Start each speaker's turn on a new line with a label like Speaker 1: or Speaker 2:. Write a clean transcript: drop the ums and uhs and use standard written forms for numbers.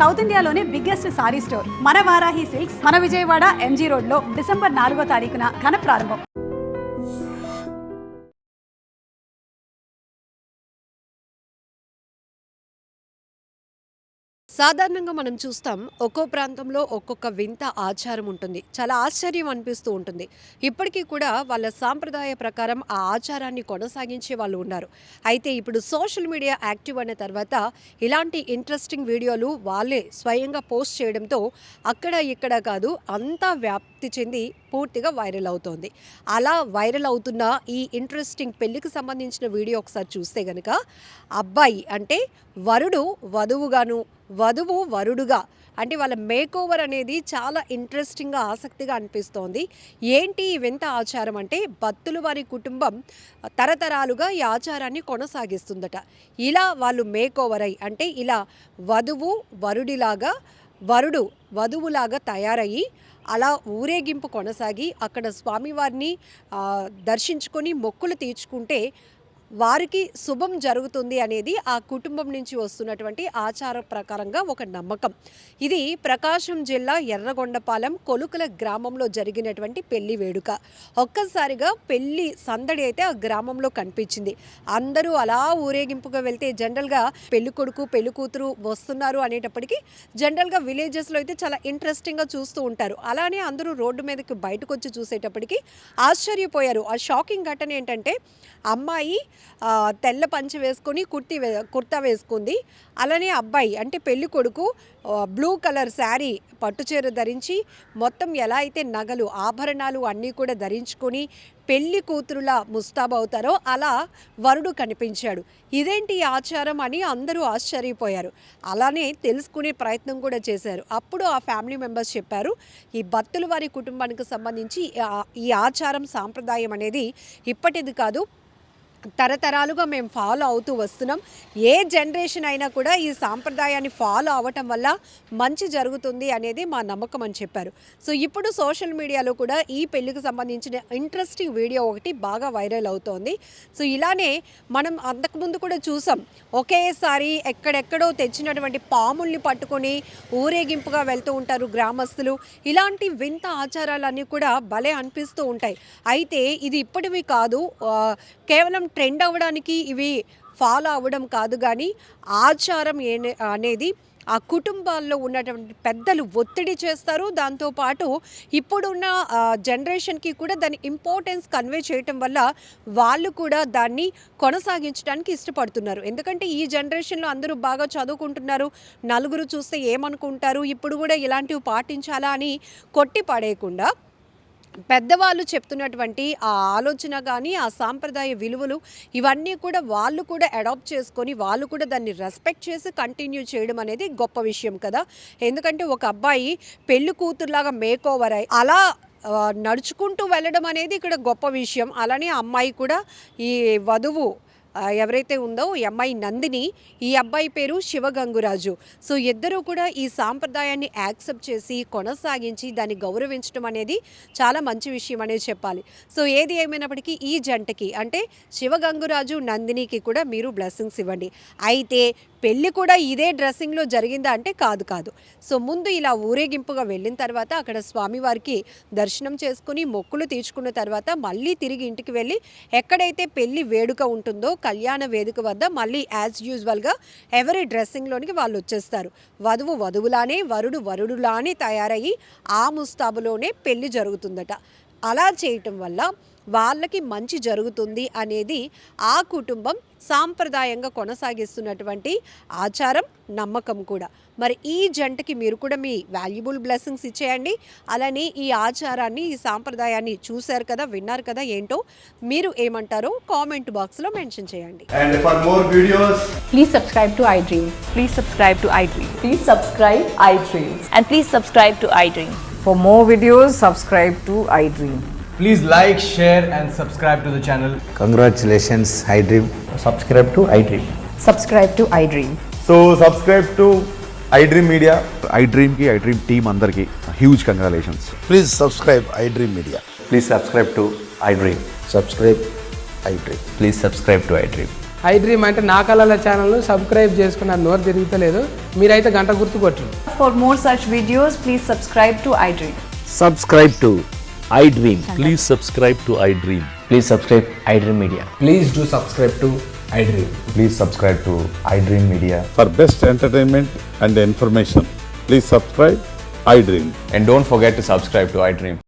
Speaker 1: South ఇండియాలోనే biggest sorry store మన Varahi silks మన విజయవాడ ఎంజీ రోడ్ లో డిసెంబర్ 4వ తారీఖున ఘన ప్రారంభం.
Speaker 2: సాధారణంగా మనం చూస్తాం ఒక్కో ప్రాంతంలో ఒక్కొక్క వింత ఆచారం ఉంటుంది. చాలా ఆశ్చర్యం అనిపిస్తూ ఉంటుంది. ఇప్పటికీ కూడా వాళ్ళ సాంప్రదాయ ప్రకారం ఆ ఆచారాన్ని కొనసాగించే వాళ్ళు ఉన్నారు. అయితే ఇప్పుడు సోషల్ మీడియా యాక్టివ్ అయిన తర్వాత ఇలాంటి ఇంట్రెస్టింగ్ వీడియోలు వాళ్ళే స్వయంగా పోస్ట్ చేయడంతో అక్కడ ఇక్కడ కాదు అంతా వ్యాప్తి చెంది పూర్తిగా వైరల్ అవుతోంది. అలా వైరల్ అవుతున్న ఈ ఇంట్రెస్టింగ్ పెళ్లికి సంబంధించిన వీడియో ఒకసారి చూస్తే గనక అబ్బాయి అంటే వరుడు వధువుగాను వధువు వరుడుగా అంటే వాళ్ళ మేకోవర్ అనేది చాలా ఇంట్రెస్టింగ్గా ఆసక్తిగా అనిపిస్తోంది. ఏంటి ఈ వింత ఆచారం అంటే భక్తులు వారి కుటుంబం తరతరాలుగా ఈ ఆచారాన్ని కొనసాగిస్తుందట. ఇలా వాళ్ళు మేకోవర్ అయి అంటే ఇలా వధువు వరుడిలాగా వరుడు వధువులాగా తయారయ్యి అలా ఊరేగింపు కొనసాగి అక్కడ స్వామివారిని దర్శించుకొని మొక్కులు తీర్చుకుంటే వారికి శుభం జరుగుతుంది అనేది ఆ కుటుంబం నుంచి వస్తున్నటువంటి ఆచార ప్రకారంగా ఒక నమ్మకం. ఇది ప్రకాశం జిల్లా ఎర్రగొండపాలెం కొలుకుల గ్రామంలో జరిగినటువంటి పెళ్లి వేడుక. ఒక్కసారిగా పెళ్లి సందడి అయితే ఆ గ్రామంలో కనిపించింది. అందరూ అలా ఊరేగింపుగా వెళ్తే జనరల్గా పెళ్లి కొడుకు పెళ్లి కూతురు వస్తున్నారు అనేటప్పటికీ జనరల్గా విలేజెస్లో అయితే చాలా ఇంట్రెస్టింగ్గా చూస్తూ ఉంటారు. అలానే అందరూ రోడ్డు మీదకి బయటకు వచ్చి చూసేటప్పటికి ఆశ్చర్యపోయారు. ఆ షాకింగ్ ఘటన ఏంటంటే అమ్మాయి తెల్ల పంచె వేసుకొని కుర్తా వేసుకుంది. అలానే అబ్బాయి అంటే పెళ్లి కొడుకు బ్లూ కలర్ శారీ పట్టుచీర ధరించి మొత్తం ఎలా అయితే నగలు ఆభరణాలు అన్నీ కూడా ధరించుకొని పెళ్లి కూతురులా ముస్తాబవుతారో అలా వరుడు కనిపించాడు. ఇదేంటి ఆచారం అని అందరూ ఆశ్చర్యపోయారు. అలానే తెలుసుకునే ప్రయత్నం కూడా చేశారు. అప్పుడు ఆ ఫ్యామిలీ మెంబర్స్ చెప్పారు, ఈ భక్తుల వారి కుటుంబానికి సంబంధించి ఈ ఆచారం సాంప్రదాయం అనేది ఇప్పటిది కాదు, తరతరాలుగా మేము ఫాలో అవుతూ వస్తున్నాం. ఏ జనరేషన్ అయినా కూడా ఈ సాంప్రదాయాన్ని ఫాలో అవ్వటం వల్ల మంచి జరుగుతుంది అనేది మా నమ్మకం అని చెప్పారు. సో ఇప్పుడు సోషల్ మీడియాలో కూడా ఈ పెళ్లికి సంబంధించిన ఇంట్రెస్టింగ్ వీడియో ఒకటి బాగా వైరల్ అవుతోంది. సో ఇలానే మనం అంతకుముందు కూడా చూసాం, ఒకేసారి ఎక్కడెక్కడో తెచ్చినటువంటి పాముల్ని పట్టుకొని ఊరేగింపుగా వెళ్తూ ఉంటారు గ్రామస్తులు. ఇలాంటి వింత ఆచారాలన్నీ కూడా భలే అనిపిస్తూ ఉంటాయి. అయితే ఇది ఇప్పటివి కాదు, కేవలం ట్రెండ్ అవ్వడానికి ఇవి ఫాలో అవ్వడం కాదు, కానీ ఆచారం అనేది ఆ కుటుంబాల్లో ఉన్నటువంటి పెద్దలు ఒత్తిడి చేస్తారు. దాంతోపాటు ఇప్పుడున్న జనరేషన్కి కూడా దాని ఇంపార్టెన్స్ కన్వే చేయటం వల్ల వాళ్ళు కూడా దాన్ని కొనసాగించడానికి ఇష్టపడుతున్నారు. ఎందుకంటే ఈ జనరేషన్లో అందరూ బాగా చదువుకుంటున్నారు, నలుగురు చూస్తే ఏమనుకుంటారు, ఇప్పుడు కూడా ఇలాంటివి పాటించాలా అని కొట్టి పడేయకుండా పెద్దవాళ్ళు చెప్తున్నటువంటి ఆ ఆలోచన కానీ ఆ సాంప్రదాయ విలువలు ఇవన్నీ కూడా వాళ్ళు కూడా అడాప్ట్ చేసుకొని వాళ్ళు కూడా దాన్ని రెస్పెక్ట్ చేసి కంటిన్యూ చేయడం అనేది గొప్ప విషయం కదా. ఎందుకంటే ఒక అబ్బాయి పెళ్లి కూతురులాగా మేకోవర్ అయ్యి అలా నడుచుకుంటూ వెళ్ళడం అనేది ఇక్కడ గొప్ప విషయం. అలానే అమ్మాయి కూడా ఈ వధువు ఎవరైతే ఉందో ఈ అమ్మాయి నందిని, ఈ అబ్బాయి పేరు శివగంగురాజు. సో ఇద్దరూ కూడా ఈ సాంప్రదాయాన్ని యాక్సెప్ట్ చేసి కొనసాగించి దాన్ని గౌరవించడం అనేది చాలా మంచి విషయం అనేది చెప్పాలి. సో ఏది ఏమైనప్పటికీ ఈ జంటకి అంటే శివగంగురాజు నందినికి కూడా మీరు బ్లెస్సింగ్స్ ఇవ్వండి. అయితే పెళ్ళి కూడా ఇదే డ్రెస్సింగ్లో జరిగిందా అంటే కాదు. సో ముందు ఇలా ఊరేగింపుగా వెళ్ళిన తర్వాత అక్కడ స్వామివారికి దర్శనం చేసుకుని మొక్కులు తీర్చుకున్న తర్వాత మళ్ళీ తిరిగి ఇంటికి వెళ్ళి ఎక్కడైతే పెళ్లి వేడుక ఉంటుందో కళ్యాణ వేదిక వద్ద మళ్ళీ యాజ్ యూజువల్గా ఎవరి డ్రెస్సింగ్లోనికి వాళ్ళు వచ్చేస్తారు. వధువు వధువులానే వరుడు వరుడులానే తయారయ్యి ఆ ముస్తాబులోనే పెళ్లి జరుగుతుందట. అలా చేయటం వల్ల వాళ్ళకి మంచి జరుగుతుంది అనేది ఆ కుటుంబం సాంప్రదాయంగా కొనసాగిస్తున్నటువంటి ఆచారం, నమ్మకం కూడా. మరి ఈ జంటకి మీరు కూడా మీ వాల్యుబుల్ బ్లెస్సింగ్స్ ఇచ్చేయండి. అలానే ఈ ఆచారాన్ని ఈ సాంప్రదాయాన్ని చూశారు కదా, విన్నారు కదా, ఏంటో మీరు ఏమంటారో కామెంట్ బాక్స్లో మెన్షన్ చేయండి.
Speaker 3: And for more videos,
Speaker 4: please subscribe to iDream.
Speaker 5: Please subscribe to iDream.
Speaker 4: Please subscribe iDream.
Speaker 5: And please subscribe to iDream.
Speaker 4: For more videos, subscribe to iDream.
Speaker 3: please like, share and subscribe to the channel.
Speaker 6: Congratulations, iDream.
Speaker 7: Subscribe to iDream.
Speaker 4: Subscribe to iDream.
Speaker 3: So subscribe to iDream Media.
Speaker 8: iDream ki iDream team andarki huge congratulations.
Speaker 6: Please subscribe iDream Media.
Speaker 7: Please subscribe to iDream.
Speaker 6: Subscribe iDream.
Speaker 7: Please subscribe to iDream. I dream అంటే నా కళల ఛానల్ను subscribe చేసుకున్న నోరు తిరుగుతలేదు. మీరైతే గంట గుర్తు కొట్టండి.
Speaker 4: For more such videos, please subscribe to iDream.
Speaker 9: Subscribe to iDream.
Speaker 10: Please subscribe to iDream.
Speaker 9: Please subscribe iDream Media.
Speaker 7: Please do subscribe to I dream.
Speaker 3: Please subscribe to iDream Media.
Speaker 10: For best entertainment and information, please subscribe iDream.
Speaker 3: And don't forget to subscribe to iDream.